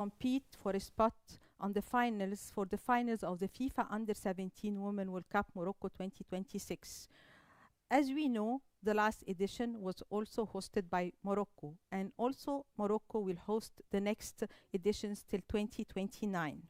compete for a spot on the finals for the finals of the FIFA Under-17 Women World Cup Morocco 2026. As we know, the last edition was also hosted by Morocco, and also Morocco will host the next editions till 2029.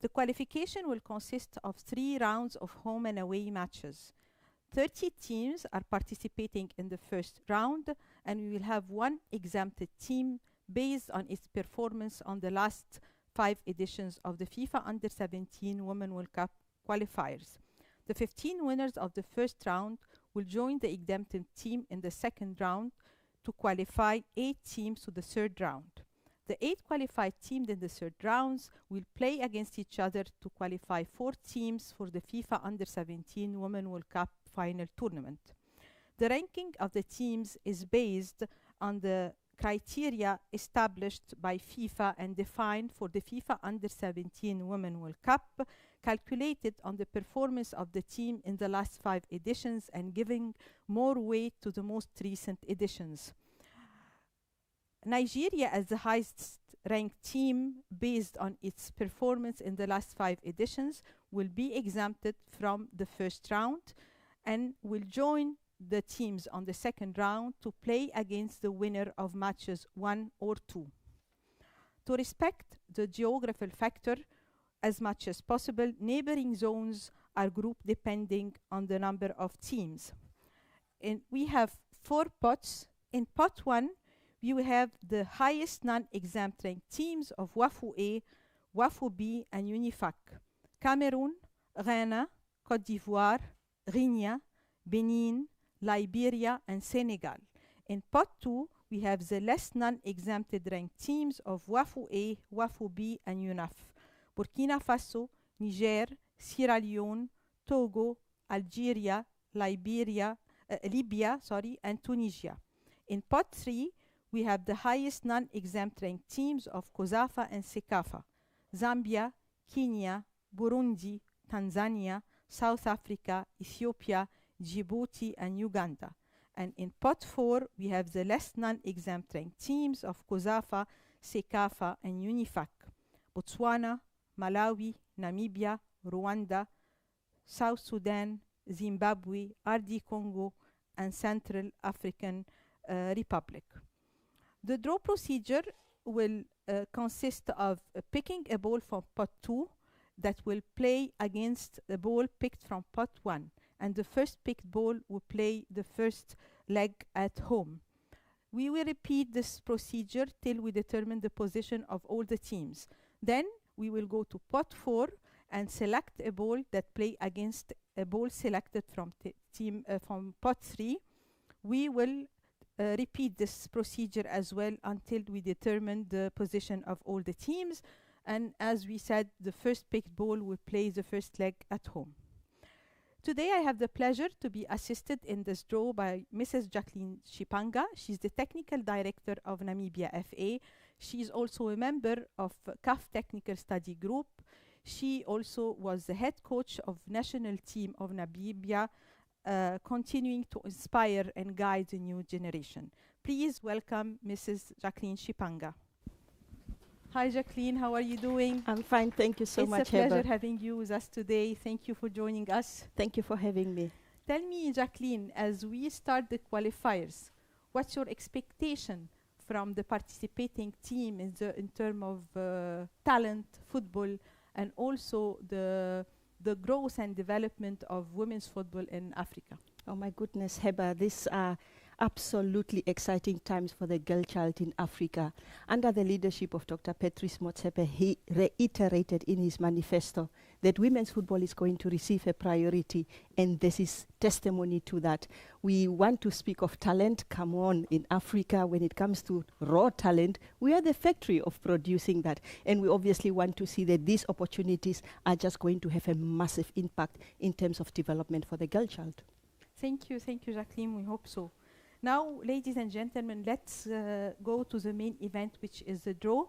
The qualification will consist of 3 rounds of home and away matches. 30 teams are participating in the first round, and we will have 1 exempted team based on its performance on the last 5 editions of the FIFA Under-17 Women World Cup qualifiers. The 15 winners of the first round will join the exempted team in the second round to qualify 8 teams to the third round. The 8 qualified teams in the third rounds will play against each other to qualify 4 teams for the FIFA Under-17 Women World Cup final tournament. The ranking of the teams is based on the criteria established by FIFA and defined for the FIFA Under-17 Women World Cup, calculated on the performance of the team in the last 5 editions and giving more weight to the most recent editions. Nigeria, as the highest ranked team based on its performance in the last 5 editions, will be exempted from the first round and will join the teams on the second round to play against the winner of matches 1 or 2. To respect the geographical factor as much as possible, neighboring zones are grouped depending on the number of teams. And we have 4 pots. In pot 1, we will have the highest non-exempt ranked teams of WAFU A, WAFU B, and UNIFAC: Cameroon, Ghana, Côte d'Ivoire, Guinea, Benin, Liberia, and Senegal. In pot 2, we have the less non-exempted ranked teams of WAFU A, WAFU B, and UNAF: Burkina Faso, Niger, Sierra Leone, Togo, Algeria, Libya, and Tunisia. In pot 3, we have the highest non-exempt ranked teams of COSAFA and SECAFA: Zambia, Kenya, Burundi, Tanzania, South Africa, Ethiopia, Djibouti, and Uganda. And in pot 4, we have the less non-exempt ranked teams of COSAFA, SECAFA, and UNIFAC: Botswana, Malawi, Namibia, Rwanda, South Sudan, Zimbabwe, RD Congo, and Central African Republic. The draw procedure will consist of picking a ball from pot 2 that will play against the ball picked from pot 1, and the first picked ball will play the first leg at home. We will repeat this procedure till we determine the position of all the teams. Then we will go to pot 4 and select a ball that play against a ball selected from from pot 3. We will repeat this procedure as well until we determine the position of all the teams. And as we said, the first picked ball will play the first leg at home. Today I have the pleasure to be assisted in this draw by Mrs. Jacqueline Shipanga. She's the Technical Director of Namibia FA. She's also a member of CAF Technical Study Group. She also was the head coach of national team of Namibia, continuing to inspire and guide the new generation. Please welcome Mrs. Jacqueline Shipanga. Hi Jacqueline, how are you doing? I'm fine, thank you so much, It's a pleasure having you with us today. Thank you for joining us. Thank you for having me. Tell me, Jacqueline, as we start the qualifiers, what's your expectation from the participating team in terms of talent, football, and also the growth and development of women's football in Africa? Oh my goodness, Heba, these are absolutely exciting times for the girl child in Africa. Under the leadership of Dr. Patrice Motsepe, he reiterated in his manifesto that women's football is going to receive a priority, and this is testimony to that. We want to speak of talent. Come on, in Africa, when it comes to raw talent, we are the factory of producing that, and we obviously want to see that these opportunities are just going to have a massive impact in terms of development for the girl child. Thank you, Jacqueline, we hope so. Now, ladies and gentlemen, let's go to the main event, which is the draw.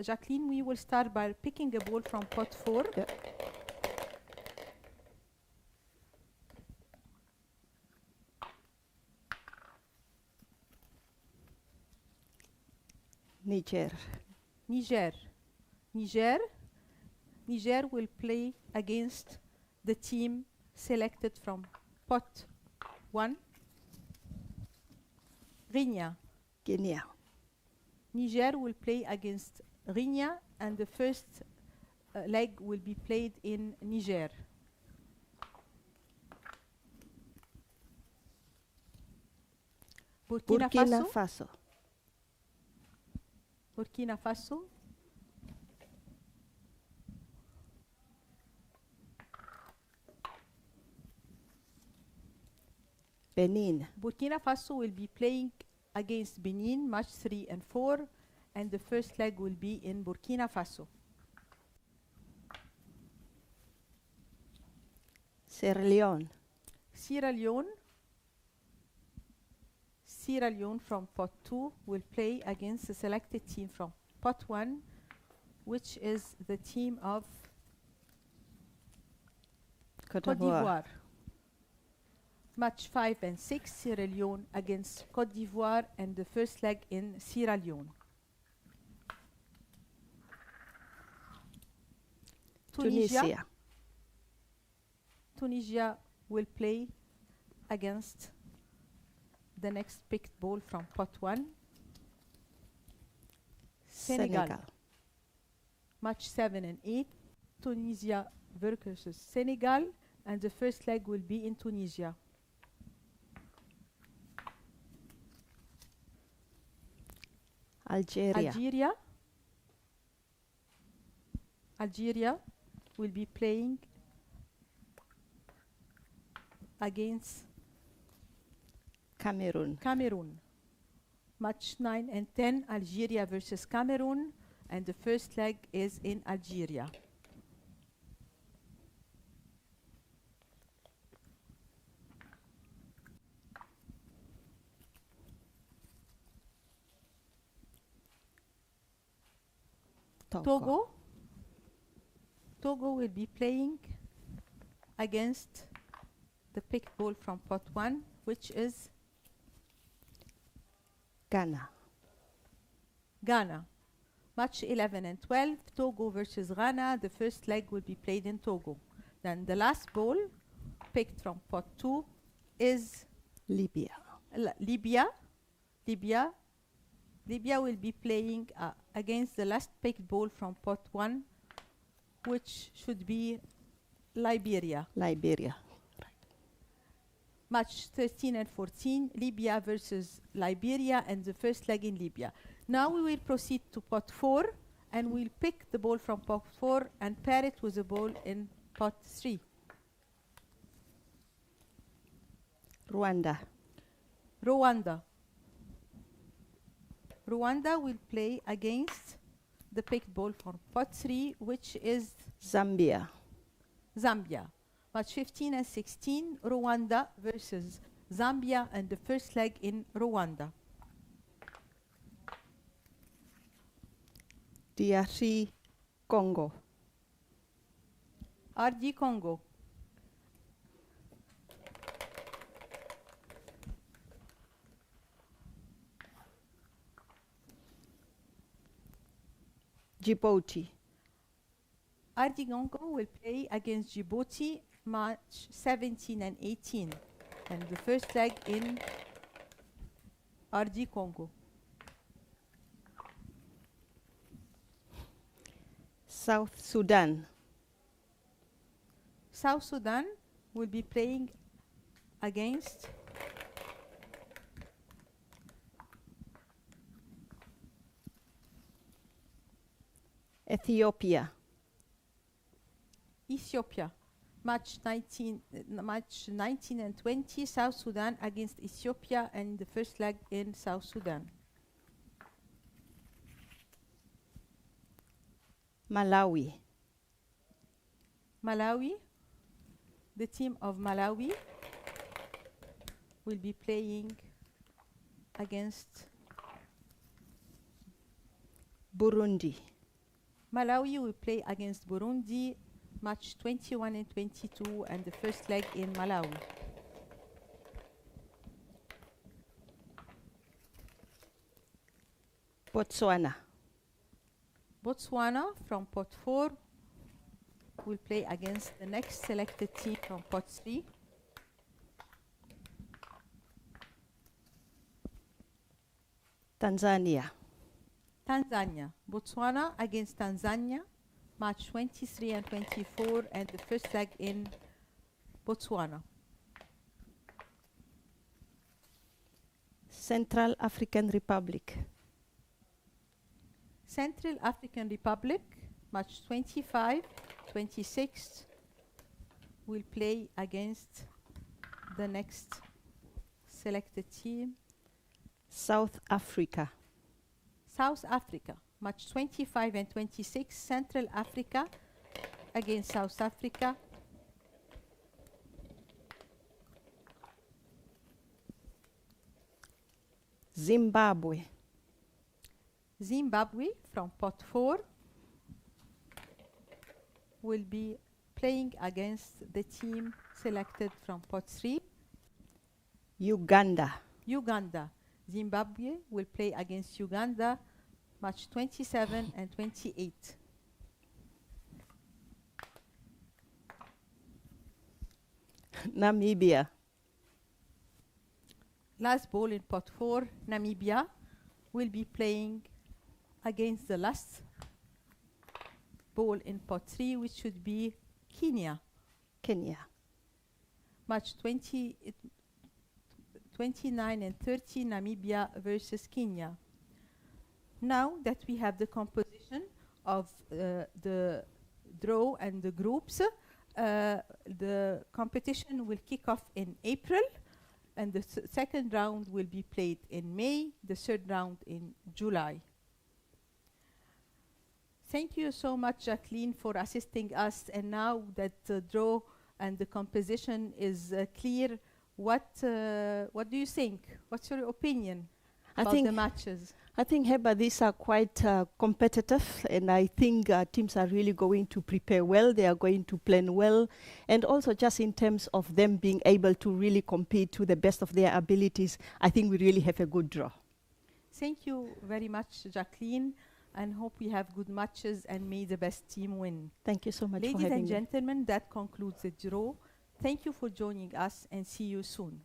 Jacqueline, we will start by picking a ball from pot 4. Yeah. Niger. Niger. Niger. Niger will play against the team selected from pot 1. Guinea. Guinea. Niger will play against Guinea, and the first leg will be played in Niger. Burkina Faso. Burkina Faso. Benin. Burkina Faso will be playing against Benin, match 3 and 4, and the first leg will be in Burkina Faso. Sierra Leone. Sierra Leone. Sierra Leone from pot 2 will play against the selected team from pot 1, which is the team of Côte Côte d'Ivoire. d'Ivoire. Match 5 and 6, Sierra Leone against Côte d'Ivoire, and the first leg in Sierra Leone. Tunisia. Tunisia will play against the next picked ball from pot 1. Senegal. Match 7 and 8, Tunisia versus Senegal, and the first leg will be in Tunisia. Algeria. Algeria will be playing against Cameroon. Match 9 and 10, Algeria versus Cameroon, and the first leg is in Algeria. Togo will be playing against the picked ball from pot 1, which is Ghana. Match 11 and 12, Togo versus Ghana. The first leg will be played in Togo. Then the last ball picked from pot 2 is Libya. Libya will be playing against the last picked ball from pot 1, which should be Liberia. Match 13 and 14, Libya versus Liberia, and the first leg in Libya. Now we will proceed to pot 4, and we'll pick the ball from pot 4 and pair it with a ball in pot 3. Rwanda. Rwanda will play against the picked ball from pot 3, which is Zambia. Match 15 and 16, Rwanda versus Zambia, and the first leg in Rwanda. DRC Congo. RD Congo. Djibouti. RD Congo will play against Djibouti, match 17 and 18, and the first leg in RD Congo. South Sudan. South Sudan will be playing against Ethiopia. Match 19 and 20, South Sudan against Ethiopia, and the first leg in South Sudan. Malawi. The team of Malawi will be playing against Burundi. Malawi will play against Burundi, match 21 and 22, and the first leg in Malawi. Botswana. Botswana from pot 4 will play against the next selected team from pot 3. Tanzania. Tanzania. Botswana against Tanzania, match 23 and 24, and the first leg in Botswana. Central African Republic. Central African Republic, match 25, 26, will play against the next selected team. South Africa. South Africa, match 25 and 26, Central Africa against South Africa. Zimbabwe. Zimbabwe from pot 4 will be playing against the team selected from pot 3. Uganda. Uganda. Zimbabwe will play against Uganda, match 27 and 28. Namibia. Last ball in pot 4, Namibia will be playing against the last ball in pot 3, which should be Kenya. Kenya. Match 29 and 30, Namibia versus Kenya. Now that we have the composition of the draw and the groups, the competition will kick off in April, and the second round will be played in May, the third round in July. Thank you so much, Jacqueline, for assisting us. And now that the draw and the composition is clear, what do you think? What's your opinion about the matches? I think, Heba, these are quite competitive, and I think teams are really going to prepare well. They are going to plan well, and also just in terms of them being able to really compete to the best of their abilities, I think we really have a good draw. Thank you very much, Jacqueline, and hope we have good matches and may the best team win. Thank you so much for Ladies having and me. gentlemen, that concludes the draw. Thank you for joining us, and see you soon.